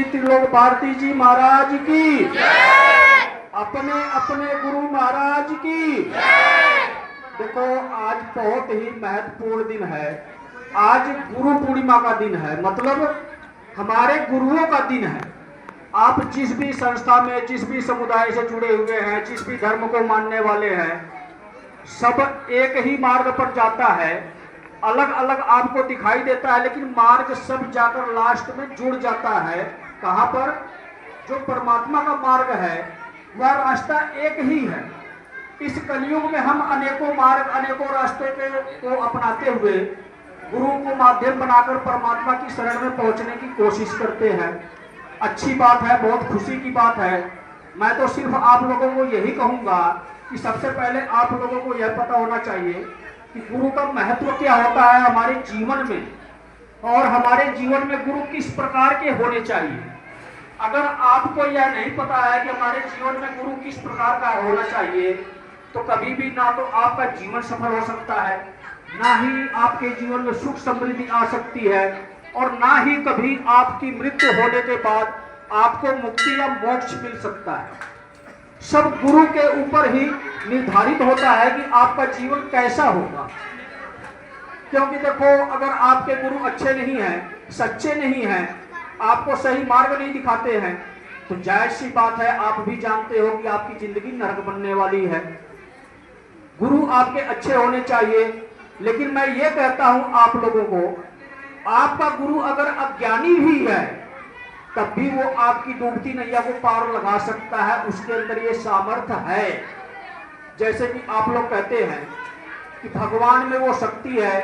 त्रिलोक भारती जी महाराज की, अपने अपने गुरु महाराज की। देखो आज बहुत ही महत्वपूर्ण दिन है। आज गुरु पूर्णिमा का दिन है, मतलब हमारे गुरुओं का दिन है। आप जिस भी संस्था में, जिस भी समुदाय से जुड़े हुए हैं, जिस भी धर्म को मानने वाले हैं, सब एक ही मार्ग पर जाता है। अलग अलग आपको दिखाई देता है, लेकिन मार्ग सब जाकर लास्ट में जुड़ जाता है। कहाँ पर? जो परमात्मा का मार्ग है, वह रास्ता एक ही है। इस कलयुग में हम अनेकों मार्ग, अनेकों रास्तों को अपनाते हुए गुरु को माध्यम बनाकर परमात्मा की शरण में पहुंचने की कोशिश करते हैं। अच्छी बात है, बहुत खुशी की बात है। मैं तो सिर्फ आप लोगों को यही कहूंगा कि सबसे पहले आप लोगों को यह पता होना चाहिए कि गुरु का महत्व क्या होता है हमारे जीवन में, और हमारे जीवन में गुरु किस प्रकार के होने चाहिए। अगर आपको यह नहीं पता है कि हमारे जीवन में गुरु किस प्रकार का होना चाहिए, तो कभी भी ना तो आपका जीवन सफल हो सकता है, ना ही आपके जीवन में सुख समृद्धि आ सकती है, और ना ही कभी आपकी मृत्यु होने के बाद आपको मुक्ति या मोक्ष मिल सकता है। सब गुरु के ऊपर ही निर्धारित होता है कि आपका जीवन कैसा होगा। क्योंकि देखो, अगर आपके गुरु अच्छे नहीं हैं, सच्चे नहीं हैं, आपको सही मार्ग नहीं दिखाते हैं, तो जायज सी बात है, आप भी जानते हो कि आपकी जिंदगी नरक बनने वाली है। गुरु आपके अच्छे होने चाहिए, लेकिन मैं ये कहता हूं आप लोगों को, आपका गुरु अगर अज्ञानी भी है तब भी वो आपकी डूबती नैया को पार लगा सकता है। उसके अंदर ये सामर्थ्य है। जैसे कि आप लोग कहते हैं कि भगवान में वो शक्ति है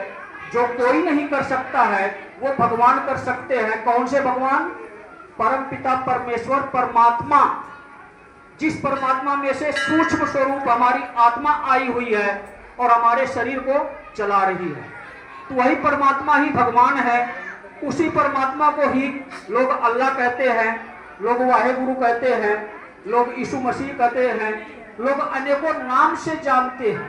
जो कोई नहीं कर सकता है, वो भगवान कर सकते हैं। कौन से भगवान? परम पिता परमेश्वर परमात्मा। जिस परमात्मा में से सूक्ष्म स्वरूप हमारी आत्मा आई हुई है और हमारे शरीर को चला रही है, तो वही परमात्मा ही भगवान है। उसी परमात्मा को ही लोग अल्लाह कहते हैं, लोग वाहेगुरु कहते हैं, लोग यीशु मसीह कहते हैं, लोग अनेकों नाम से जानते हैं।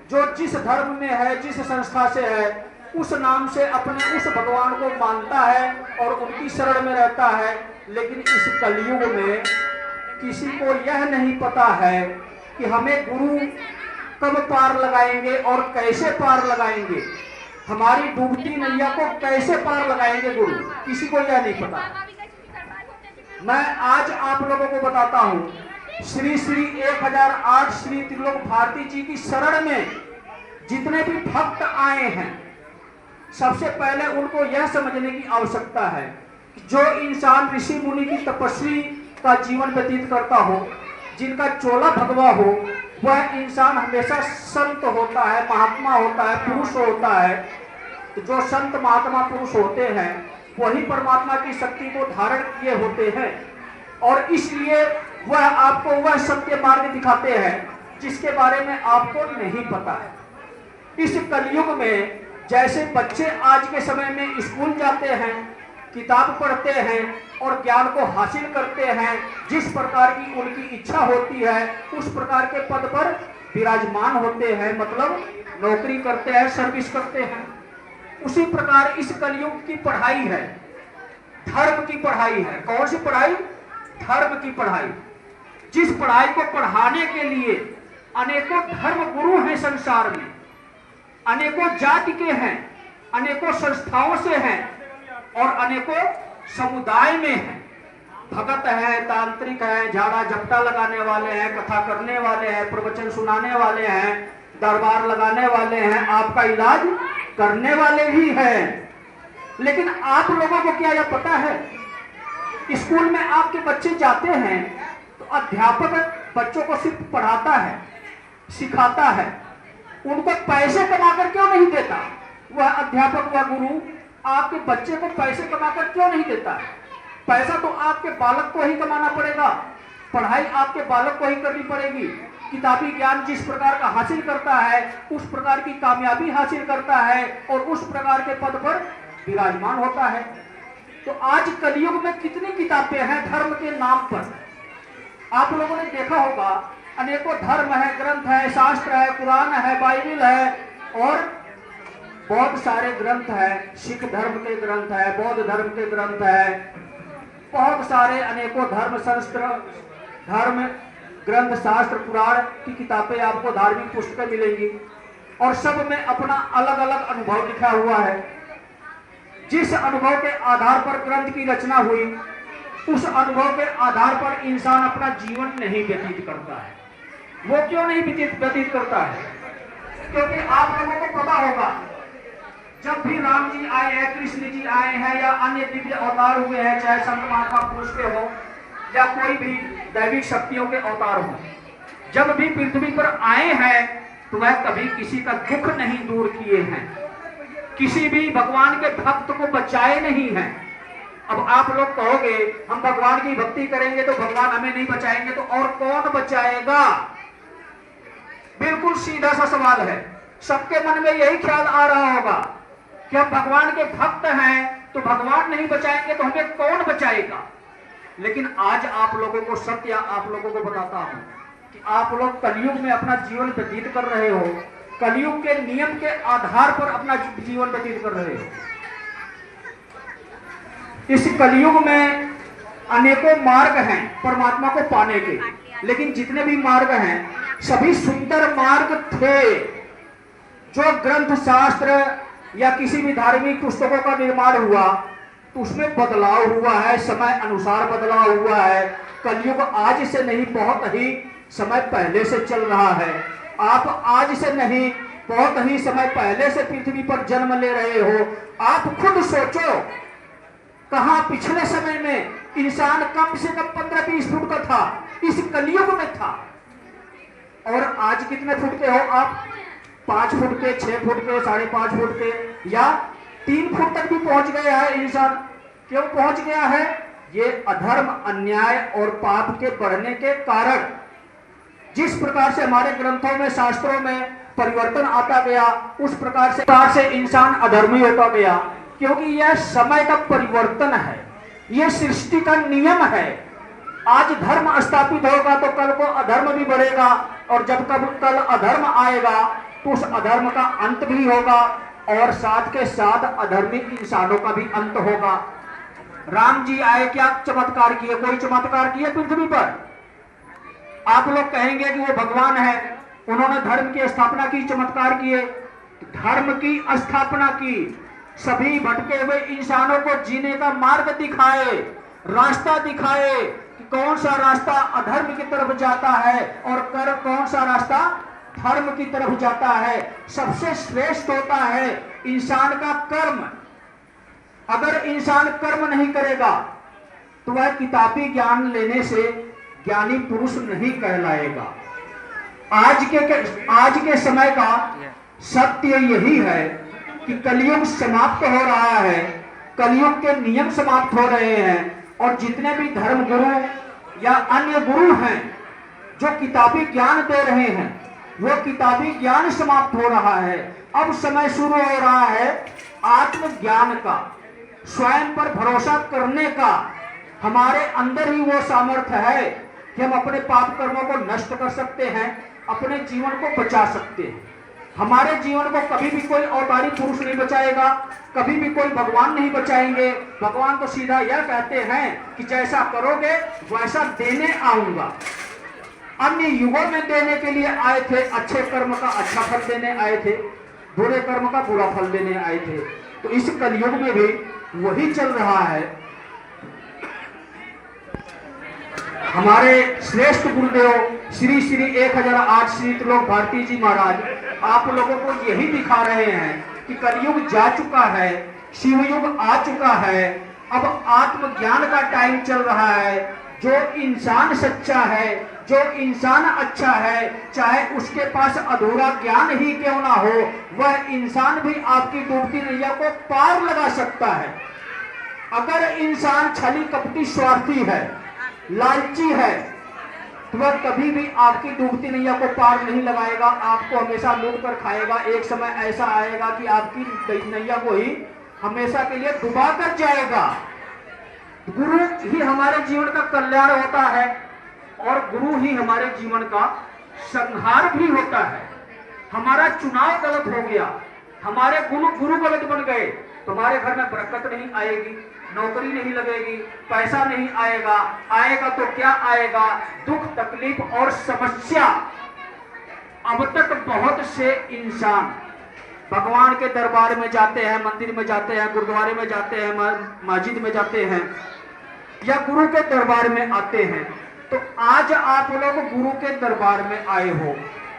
जो जिस धर्म में है, जिस संस्था से है, उस नाम से अपने उस भगवान को मानता है और उनकी शरण में रहता है। लेकिन इस कलयुग में किसी को यह नहीं पता है कि हमें गुरु कब पार लगाएंगे और कैसे पार लगाएंगे, हमारी डूबती नैया को कैसे पार लगाएंगे गुरु, किसी को यह नहीं पता। मैं आज आप लोगों को बताता हूं, श्री श्री 1008 श्री त्रिलोक भारती जी की शरण में जितने भी भक्त आए हैं, सबसे पहले उनको यह समझने की आवश्यकता है कि जो इंसान ऋषि मुनि की तपस्वी का जीवन व्यतीत करता हो, जिनका चोला भगवा हो, वह इंसान हमेशा संत होता है, महात्मा होता है, पुरुष होता है। तो जो संत महात्मा पुरुष होते हैं वही परमात्मा की शक्ति को धारण किए होते हैं, और इसलिए वह आपको वह सत्य मार्ग दिखाते हैं जिसके बारे में आपको नहीं पता है। इस कलयुग में जैसे बच्चे आज के समय में स्कूल जाते हैं, किताब पढ़ते हैं और ज्ञान को हासिल करते हैं, जिस प्रकार की उनकी इच्छा होती है उस प्रकार के पद पर विराजमान होते हैं, मतलब नौकरी करते हैं, सर्विस करते हैं। उसी प्रकार इस कलयुग की पढ़ाई है, धर्म की पढ़ाई है। कौन सी पढ़ाई? धर्म की पढ़ाई। जिस पढ़ाई को पढ़ाने के लिए अनेकों धर्म गुरु हैं संसार में, अनेकों जाति के हैं, अनेकों संस्थाओं से हैं और अनेकों समुदाय में हैं। भगत है, तांत्रिक है, झाड़ा झपटा लगाने वाले हैं, कथा करने वाले हैं, प्रवचन सुनाने वाले हैं, दरबार लगाने वाले हैं, आपका इलाज करने वाले भी हैं। लेकिन आप लोगों को क्या यह पता है, स्कूल में आपके बच्चे जाते हैं तो अध्यापक बच्चों को सिर्फ पढ़ाता है, सिखाता है, उनको पैसे कमाकर क्यों नहीं देता? वह अध्यापक, वह गुरु आपके बच्चे को पैसे कमाकर क्यों नहीं देता? पैसा तो आपके बालक को ही कमाना पड़ेगा, पढ़ाई आपके बालक को ही करनी पड़ेगी। किताबी ज्ञान जिस प्रकार का हासिल करता है उस प्रकार की कामयाबी हासिल करता है और उस प्रकार के पद पर विराजमान होता है। तो आज कलयुग में कितनी किताबें हैं धर्म के नाम पर। आप लोगों ने देखा होगा, अनेकों धर्म है, ग्रंथ है, शास्त्र है, कुरान है, बाइबल है और बहुत सारे ग्रंथ हैं, सिख धर्म के ग्रंथ है, बौद्ध धर्म के ग्रंथ है, बहुत सारे अनेकों धर्म शास्त्र, धर्म ग्रंथ, शास्त्र, पुराण की किताबें आपको, धार्मिक पुस्तकें मिलेंगी और सब में अपना अलग अलग अनुभव लिखा हुआ है। जिस अनुभव के आधार पर ग्रंथ की रचना हुई, उस अनुभव के आधार पर इंसान अपना जीवन नहीं व्यतीत करता है। वो क्यों नहीं व्यतीत करता है? क्योंकि आप लोगों को पता होगा, जब भी राम जी आए हैं, कृष्ण जी आए हैं या अन्य दिव्य अवतार हुए हैं, चाहे संत महात्मा पुरुष के हो या कोई भी दैविक शक्तियों के अवतार हो, जब भी पृथ्वी पर आए हैं तो वह कभी किसी का दुख नहीं दूर किए हैं, किसी भी भगवान के भक्त को बचाए नहीं हैं। अब आप लोग कहोगे हम भगवान की भक्ति करेंगे तो भगवान हमें नहीं बचाएंगे, तो और कौन बचाएगा? बिल्कुल सीधा सा सवाल है। सबके मन में यही ख्याल आ रहा होगा कि हम भगवान के भक्त हैं तो भगवान नहीं बचाएंगे तो हमें कौन बचाएगा। लेकिन आज आप लोगों को सत्य आप लोगों को बताता हूं कि आप लोग कलयुग में अपना जीवन व्यतीत कर रहे हो, कलयुग के नियम के आधार पर अपना जीवन व्यतीत कर रहे हो। इस कलयुग में अनेकों मार्ग हैं परमात्मा को पाने के, लेकिन जितने भी मार्ग हैं सभी सुंदर मार्ग थे। जो ग्रंथ शास्त्र या किसी भी धार्मिक पुस्तकों का निर्माण हुआ तो उसमें बदलाव हुआ है, समय अनुसार बदलाव हुआ है। कलयुग आज से नहीं, बहुत ही समय पहले से चल रहा है। आप आज से नहीं, बहुत ही समय पहले से पृथ्वी पर जन्म ले रहे हो। आप खुद सोचो, कहां पिछले समय में इंसान कम से कम 15-20 फुट का था, इस कलयुग में था, और आज कितने फुट के हो आप? 5 फुट के, 6 फुट के, 5.5 फुट के या 3 फुट तक भी पहुंच गया है इंसान। क्यों पहुंच गया है? ये अधर्म, अन्याय और पाप के बढ़ने के कारण। जिस प्रकार से हमारे ग्रंथों में, शास्त्रों में परिवर्तन आता गया, उस प्रकार से इंसान अधर्मी होता गया। क्योंकि यह समय का परिवर्तन है, यह सृष्टि का नियम है। आज धर्म स्थापित होगा तो कल को अधर्म भी बढ़ेगा, और जब कल अधर्म आएगा तो उस अधर्म का अंत भी होगा, और साथ के साथ अधर्मी इंसानों का भी अंत होगा। राम जी आए, क्या चमत्कार किए? कोई चमत्कार किए पृथ्वी पर? आप लोग कहेंगे कि वो भगवान है, उन्होंने धर्म की स्थापना की, चमत्कार किए। धर्म की स्थापना की, सभी भटके हुए इंसानों को जीने का मार्ग दिखाए, रास्ता दिखाए कि कौन सा रास्ता अधर्म की तरफ जाता है और कौन सा रास्ता धर्म की तरफ जाता है। सबसे श्रेष्ठ होता है इंसान का कर्म। अगर इंसान कर्म नहीं करेगा तो वह किताबी ज्ञान लेने से ज्ञानी पुरुष नहीं कहलाएगा। आज के समय का सत्य यही है कि कलयुग समाप्त हो रहा है, कलयुग के नियम समाप्त हो रहे हैं, और जितने भी धर्म गुरु या अन्य गुरु हैं जो किताबी ज्ञान दे रहे हैं, वो किताबी ज्ञान समाप्त हो रहा है। अब समय शुरू हो रहा है आत्मज्ञान का, स्वयं पर भरोसा करने का। हमारे अंदर ही वो सामर्थ्य है कि हम अपने पाप कर्मों को नष्ट कर सकते हैं, अपने जीवन को बचा सकते हैं। हमारे जीवन को कभी भी कोई अवतारी पुरुष नहीं बचाएगा, कभी भी कोई भगवान नहीं बचाएंगे। भगवान तो सीधा यह कहते हैं कि जैसा करोगे वैसा देने आऊंगा। अन्य युगों में देने के लिए आए थे, अच्छे कर्म का अच्छा फल देने आए थे, बुरे कर्म का बुरा फल देने आए थे। तो इस कलयुग में भी वही चल रहा है। हमारे श्रेष्ठ गुरुदेव श्री श्री 1008 श्री त्रिलोक भारती जी महाराज आप लोगों को यही दिखा रहे हैं कि कलयुग जा चुका है, शिवयुग आ चुका है। अब आत्मज्ञान का टाइम चल रहा है। जो इंसान सच्चा है, जो इंसान अच्छा है, चाहे उसके पास अधूरा ज्ञान ही क्यों ना हो, वह इंसान भी आपकी डूबती नैया को पार लगा सकता है। अगर इंसान छली कपटी स्वार्थी है, लालची है, तो वह कभी भी आपकी डूबती नैया को पार नहीं लगाएगा, आपको हमेशा लूट कर खाएगा। एक समय ऐसा आएगा कि आपकी नैया को ही हमेशा के लिए डुबा कर जाएगा। गुरु ही हमारे जीवन का कल्याण होता है और गुरु ही हमारे जीवन का संहार भी होता है। हमारा चुनाव गलत हो गया, हमारे गुरु गलत बन गए, तुम्हारे घर में बरकत नहीं आएगी, नौकरी नहीं लगेगी, पैसा नहीं आएगा, आएगा तो क्या आएगा, दुख तकलीफ और समस्या। अब तक बहुत से इंसान भगवान के दरबार में जाते हैं, मंदिर में जाते हैं, गुरुद्वारे में जाते हैं, मस्जिद में जाते हैं या गुरु के दरबार में आते हैं। तो आज आप लोग गुरु के दरबार में आए हो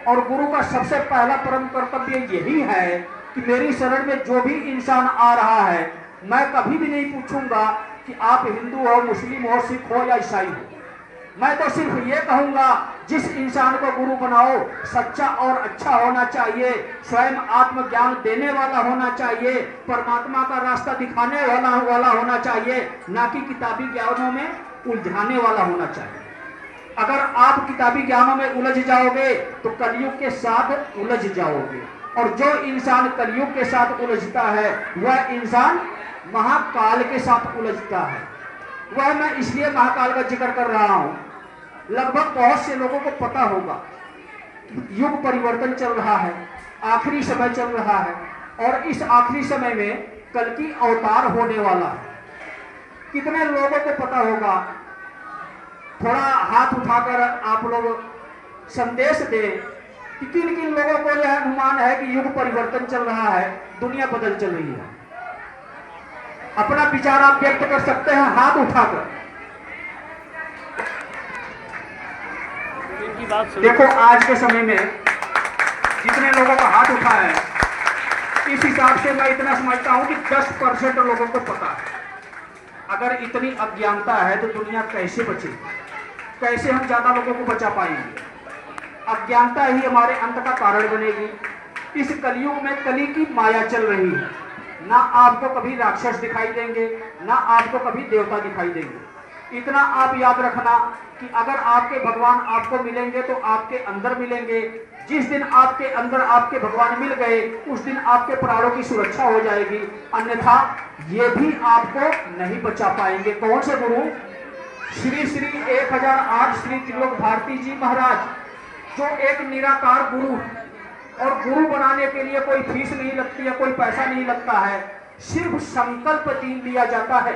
और गुरु का सबसे पहला परम कर्तव्य यही है कि मेरी शरण में जो भी इंसान आ रहा है, मैं कभी भी नहीं पूछूंगा कि आप हिंदू हो, मुस्लिम हो, सिख हो या ईसाई हो। मैं तो सिर्फ ये कहूंगा जिस इंसान को गुरु बनाओ सच्चा और अच्छा होना चाहिए, स्वयं आत्मज्ञान देने वाला होना चाहिए, परमात्मा का रास्ता दिखाने वाला होना चाहिए, ना कि किताबी ज्ञानों में उलझाने वाला होना चाहिए। अगर आप किताबी ज्ञानों में उलझ जाओगे तो कलयुग के साथ उलझ जाओगे, और जो इंसान कलयुग के साथ उलझता है वह इंसान महाकाल के साथ उलझता है। वह मैं इसलिए महाकाल का जिक्र कर रहा हूं, लगभग बहुत से लोगों को पता होगा युग परिवर्तन चल रहा है, आखिरी समय चल रहा है, और इस आखिरी समय में कल की अवतार होने वाला है। कितने लोगों को पता होगा? थोड़ा हाथ उठाकर आप लोग संदेश दें कि किन किन लोगों को यह अनुमान है कि युग परिवर्तन चल रहा है, दुनिया बदल चल रही है। अपना विचार आप व्यक्त कर सकते हैं हाथ उठाकर। देखो आज के समय में जितने लोगों का हाथ उठा है, इस हिसाब से मैं इतना समझता हूं कि 10% लोगों को पता है। अगर इतनी अज्ञानता है तो दुनिया कैसे बचेगी? कैसे हम ज्यादा लोगों को बचा पाएंगे? अज्ञानता ही हमारे अंत का कारण बनेगी। इस कलयुग में कली की माया चल रही है, ना आपको कभी राक्षस दिखाई देंगे, ना आपको कभी देवता दिखाई देंगे। इतना आप याद रखना कि अगर आपके भगवान आपको मिलेंगे तो आपके अंदर मिलेंगे। जिस दिन आपके अंदर आपके भगवान मिल गए उस दिन आपके प्राणों की सुरक्षा हो जाएगी, अन्यथा ये भी आपको नहीं बचा पाएंगे। कौन से गुरु? श्री श्री 1008 श्री त्रिलोक भारती जी महाराज, जो एक निराकार गुरु, और गुरु बनाने के लिए कोई फीस नहीं लगती है, कोई पैसा नहीं लगता है, सिर्फ संकल्प लिया जाता है।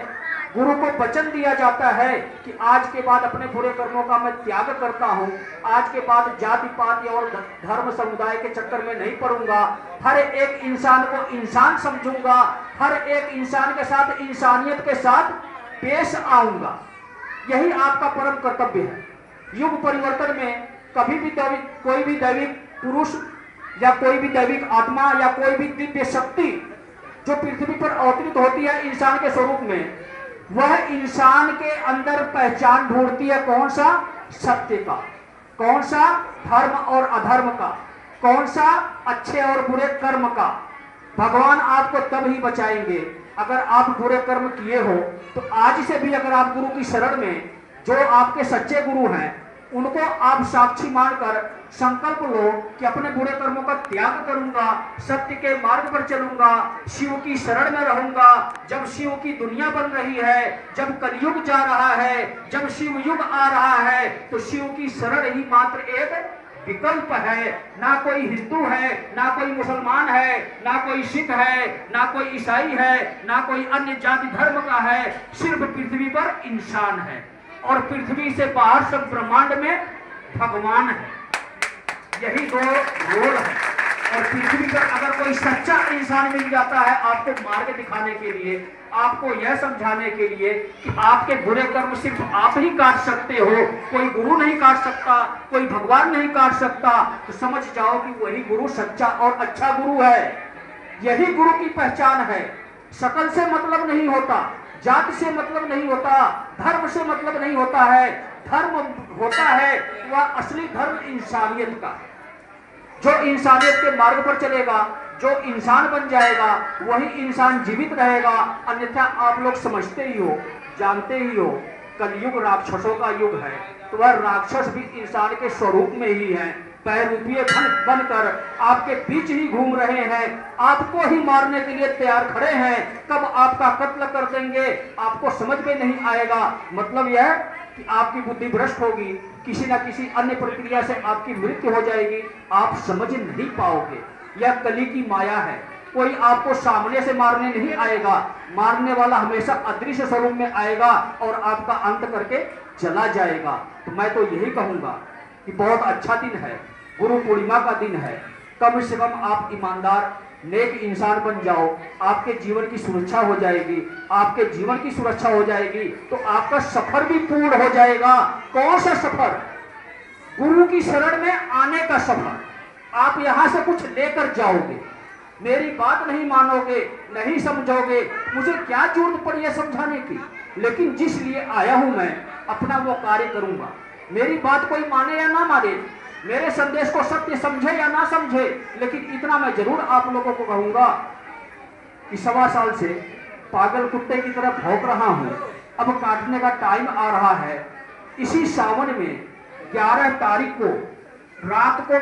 गुरु को वचन दिया जाता है कि आज के बाद अपने बुरे कर्मों का मैं त्याग करता हूं, आज के बाद जाति पाति और धर्म समुदाय के चक्कर में नहीं पड़ूंगा, हर एक इंसान को इंसान समझूंगा, हर एक इंसान के साथ इंसानियत के साथ पेश आऊंगा। यही आपका परम कर्तव्य है। युग परिवर्तन में कभी भी कोई भी दैविक पुरुष या कोई भी दैविक आत्मा या कोई भी दिव्य शक्ति जो पृथ्वी पर अवतरित होती है इंसान के स्वरूप में, वह इंसान के अंदर पहचान ढूंढती है। कौन सा? सत्य का। कौन सा? धर्म और अधर्म का। कौन सा? अच्छे और बुरे कर्म का। भगवान आपको तब ही बचाएंगे अगर आप बुरे कर्म किए हो। तो आज से भी अगर आप गुरु की शरण में, जो आपके सच्चे गुरु हैं, उनको आप साक्षी मानकर संकल्प लो कि अपने बुरे कर्मों का त्याग करूंगा, सत्य के मार्ग पर चलूंगा, शिव की शरण में रहूंगा। जब शिव की दुनिया बन रही है, जब कलयुग जा रहा है, जब शिव युग आ रहा है, तो शिव की शरण ही मात्र एक विकल्प है। ना कोई हिंदू है, ना कोई मुसलमान है, ना कोई सिख है, ना कोई ईसाई है, ना कोई अन्य जाति धर्म का है, सिर्फ पृथ्वी पर इंसान है, और पृथ्वी से बाहर सब ब्रह्मांड में भगवान है। यही दो रोल है। और पृथ्वी पर अगर कोई सच्चा इंसान मिल जाता है आपको मार्ग दिखाने के लिए, आपको यह समझाने के लिए कि आपके बुरे कर्म सिर्फ आप ही काट सकते हो, कोई गुरु नहीं काट सकता, कोई भगवान नहीं काट सकता, तो समझ जाओ कि वही गुरु सच्चा और अच्छा गुरु है। यही गुरु की पहचान है। शकल से मतलब नहीं होता, जाति से मतलब नहीं होता, धर्म से मतलब नहीं होता है। धर्म होता है वह असली धर्म इंसानियत का। जो इंसानियत के मार्ग पर चलेगा, जो इंसान बन जाएगा, वही इंसान जीवित रहेगा। अन्यथा आप लोग समझते ही हो, जानते ही हो, कलयुग राक्षसों का युग है, तो वह राक्षस भी इंसान के स्वरूप में ही है। पैरूपीय धन बनकर आपके बीच ही घूम रहे हैं, आपको ही मारने के लिए तैयार खड़े हैं। कब आपका कत्ल कर देंगे आपको समझ में नहीं आएगा। मतलब यह कि आपकी बुद्धि भ्रष्ट होगी, किसी न किसी अन्य प्रक्रिया से आपकी मृत्यु हो जाएगी, आप समझ नहीं पाओगे। यह कली की माया है। कोई आपको सामने से मारने नहीं आएगा। मारने वाला हमेशा अदृश्य स्वरूप में आएगा और आपका अंत करके चला जाएगा। तो मैं तो यही कहूंगा कि बहुत अच्छा दिन है, गुरु पूर्णिमा का दिन है। कम से कम आप ईमानदार नेक इंसान बन जाओ, आपके जीवन की सुरक्षा हो जाएगी। आपके जीवन की सुरक्षा हो जाएगी तो आपका सफर भी पूर्ण हो जाएगा। कौन सा सफर? गुरु की शरण में आने का सफर। आप यहां से कुछ लेकर जाओगे, मेरी बात नहीं मानोगे, नहीं समझोगे, मुझे क्या जरूरत पड़ी है समझाने की। लेकिन जिस लिए आया हूं मैं अपना वो कार्य करूंगा। मेरी बात कोई माने या ना माने, मेरे संदेश को सत्य समझे या ना समझे, लेकिन इतना मैं जरूर आप लोगों को कहूंगा कि 1.25 साल से पागल कुत्ते की तरह भौंक रहा हूं। अब काटने का टाइम आ रहा है। इसी सावन में 11 तारीख को रात को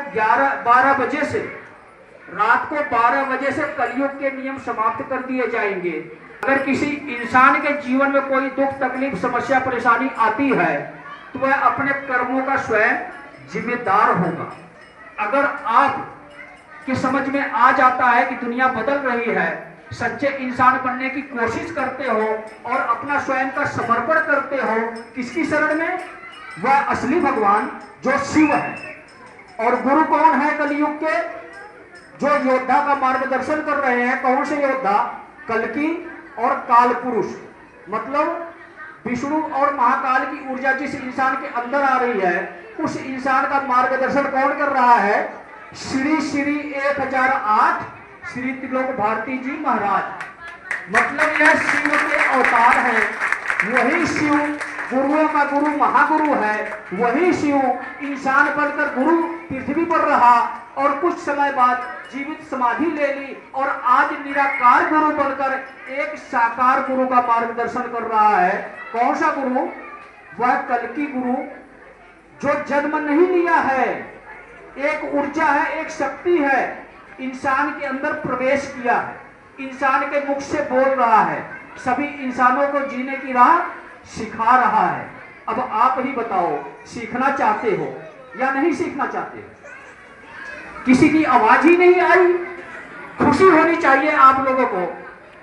12 बजे से कलयुग के नियम समाप्त कर दिए जाएंगे। अगर किसी इंसान के जीवन में कोई दुख तकलीफ समस्या परेशानी आती है तो वह अपने कर्मों का स्वयं जिम्मेदार होगा। अगर आप की समझ में आ जाता है कि दुनिया बदल रही है, सच्चे इंसान बनने की कोशिश करते हो और अपना स्वयं का समर्पण करते हो किसकी शरण में? वह असली भगवान जो शिव है। और गुरु कौन है कलयुग के? जो योद्धा का मार्गदर्शन कर रहे हैं। कौन से योद्धा? कल्कि और काल पुरुष, मतलब विष्णु और महाकाल की ऊर्जा जिस इंसान के अंदर आ रही है उस इंसान का मार्गदर्शन कौन कर रहा है? श्री श्री 1008 श्री त्रिलोक भारती जी महाराज। मतलब यह शिव के अवतार है। वही शिव गुरुओं का गुरु महागुरु है। वही शिव इंसान बनकर गुरु पृथ्वी पर रहा और कुछ समय बाद जीवित समाधि ले ली और आज निराकार गुरु बनकर एक साकार गुरु का मार्गदर्शन कर रहा है। कौन सा गुरु? वह कल्कि गुरु जो जन्म नहीं लिया है, एक ऊर्जा है, एक शक्ति है, इंसान के अंदर प्रवेश किया है, इंसान के मुख से बोल रहा है, सभी इंसानों को जीने की राह सिखा रहा है। अब आप ही बताओ, सीखना चाहते हो या नहीं सीखना चाहते? किसी की आवाज ही नहीं आई। खुशी होनी चाहिए आप लोगों को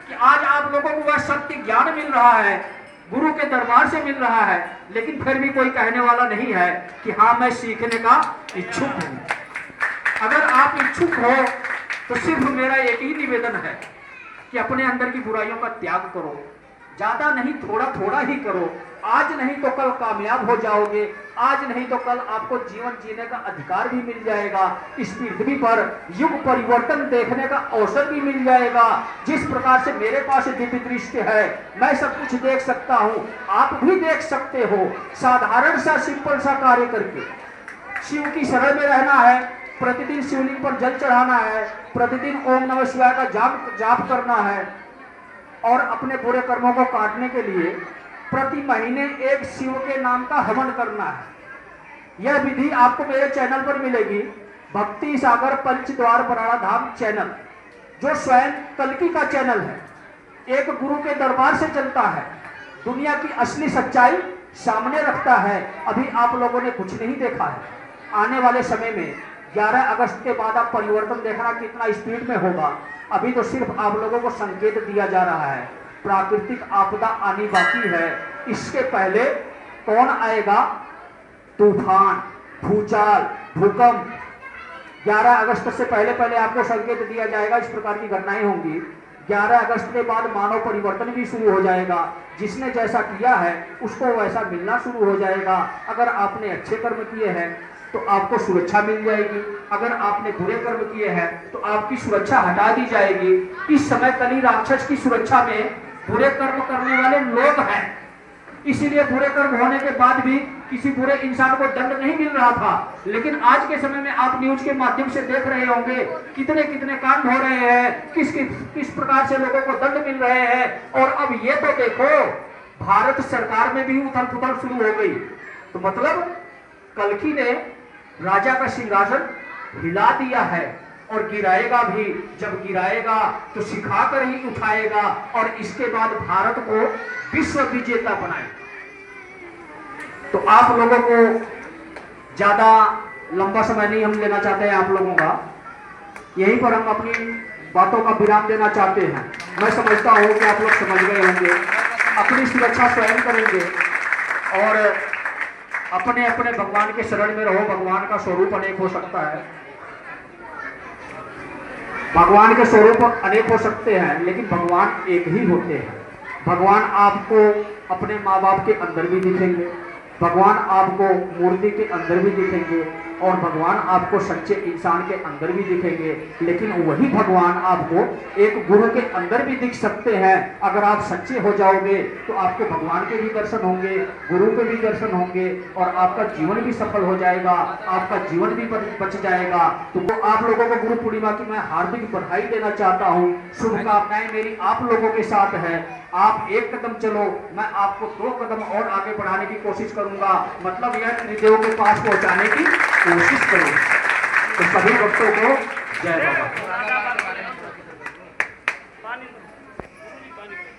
कि आज आप लोगों को वह सत्य ज्ञान मिल रहा है, गुरु के दरबार से मिल रहा है। लेकिन फिर भी कोई कहने वाला नहीं है कि हाँ मैं सीखने का इच्छुक हूं। अगर आप इच्छुक हो तो सिर्फ मेरा एक ही निवेदन है कि अपने अंदर की बुराइयों का त्याग करो। ज्यादा नहीं, थोड़ा थोड़ा ही करो। आज नहीं तो कल कामयाब हो जाओगे। आज नहीं तो कल आपको जीवन जीने का अधिकार भी मिल जाएगा। इस पृथ्वी पर युग परिवर्तन देखने का अवसर भी मिल जाएगा। जिस प्रकार से मेरे पास दिव्य दृष्टि है, मैं सब कुछ देख सकता हूँ, आप भी देख सकते हो। साधारण सा सिंपल सा कार्य करके शिव की शरण में रहना है, प्रतिदिन शिवलिंग पर जल चढ़ाना है, प्रतिदिन ओम नमः शिवाय का जाप करना है और अपने बुरे कर्मों को काटने के लिए प्रति महीने एक शिव के नाम का हवन करना है। यह विधि आपको मेरे चैनल पर मिलेगी, भक्ति सागर पंचद्वार बराड़ा धाम चैनल, जो स्वयं कल्कि का चैनल है, एक गुरु के दरबार से चलता है, दुनिया की असली सच्चाई सामने रखता है। अभी आप लोगों ने कुछ नहीं देखा है। आने वाले समय में 11 अगस्त के बाद आप परिवर्तन देखना कितना स्पीड में होगा। अभी तो सिर्फ आप लोगों को संकेत दिया जा रहा है। प्राकृतिक आपदा आनी बाकी है। इसके पहले कौन आएगा? तूफान, भूचाल, भूकंप। 11 अगस्त से पहले पहले आपको संकेत दिया जाएगा, इस प्रकार की घटनाएं होंगी। 11 अगस्त के बाद मानव परिवर्तन भी शुरू हो जाएगा। जिसने जैसा किया है उसको वैसा मिलना शुरू हो जाएगा। अगर आपने अच्छे कर्म किए हैं तो आपको सुरक्षा मिल जाएगी, अगर आपने बुरे कर्म किए हैं तो आपकी सुरक्षा हटा दी जाएगी। इस समय कली राक्षस की सुरक्षा में बुरे कर्म करने वाले लोग हैं। इसीलिए बुरे कर्म होने के बाद भी किसी बुरे इंसान को दंड नहीं मिल रहा था। लेकिन आज के समय में आप न्यूज के माध्यम से देख रहे होंगे कितने कितने कांड हो रहे हैं, किस प्रकार से लोगों को दंड मिल रहे हैं। और अब ये तो देखो, भारत सरकार में भी उथल पुथल शुरू हो गई। तो मतलब कल्कि ने राजा का सिंहासन हिला दिया है और गिराएगा भी। जब गिराएगा तो सिखाकर ही उठाएगा और इसके बाद भारत को विश्व विजेता बनाएगा। तो आप लोगों को ज्यादा लंबा समय नहीं हम लेना चाहते हैं आप लोगों का। यहीं पर हम अपनी बातों का विराम देना चाहते हैं। मैं समझता हूँ कि आप लोग समझ गए होंगे। अपनी सुरक्षा स्वयं करेंगे और अपने अपने भगवान के शरण में रहो। भगवान का स्वरूप अनेक हो सकता है, भगवान के स्वरूप अनेक हो सकते हैं, लेकिन भगवान एक ही होते हैं। भगवान आपको अपने माँ बाप के अंदर भी दिखेंगे, भगवान आपको मूर्ति के अंदर भी दिखेंगे और भगवान आपको सच्चे इंसान के अंदर भी दिखेंगे। लेकिन वही भगवान आपको एक गुरु के अंदर भी दिख सकते हैं। अगर आप सच्चे हो जाओगे तो आपको भगवान के भी दर्शन होंगे, गुरु के भी दर्शन होंगे और आपका जीवन भी सफल हो जाएगा, आपका जीवन भी बच जाएगा। तो आप लोगों को गुरु पूर्णिमा की मैं हार्दिक बधाई देना चाहता हूँ। शुभकामनाएं मेरी आप लोगों के साथ है। आप एक कदम चलो, मैं आपको 2 कदम और आगे बढ़ाने की कोशिश करूंगा, मतलब यह त्रिदेव के पास पहुंचाने की कोशिश करूंगा। तो सभी भक्तों को जय बाबा।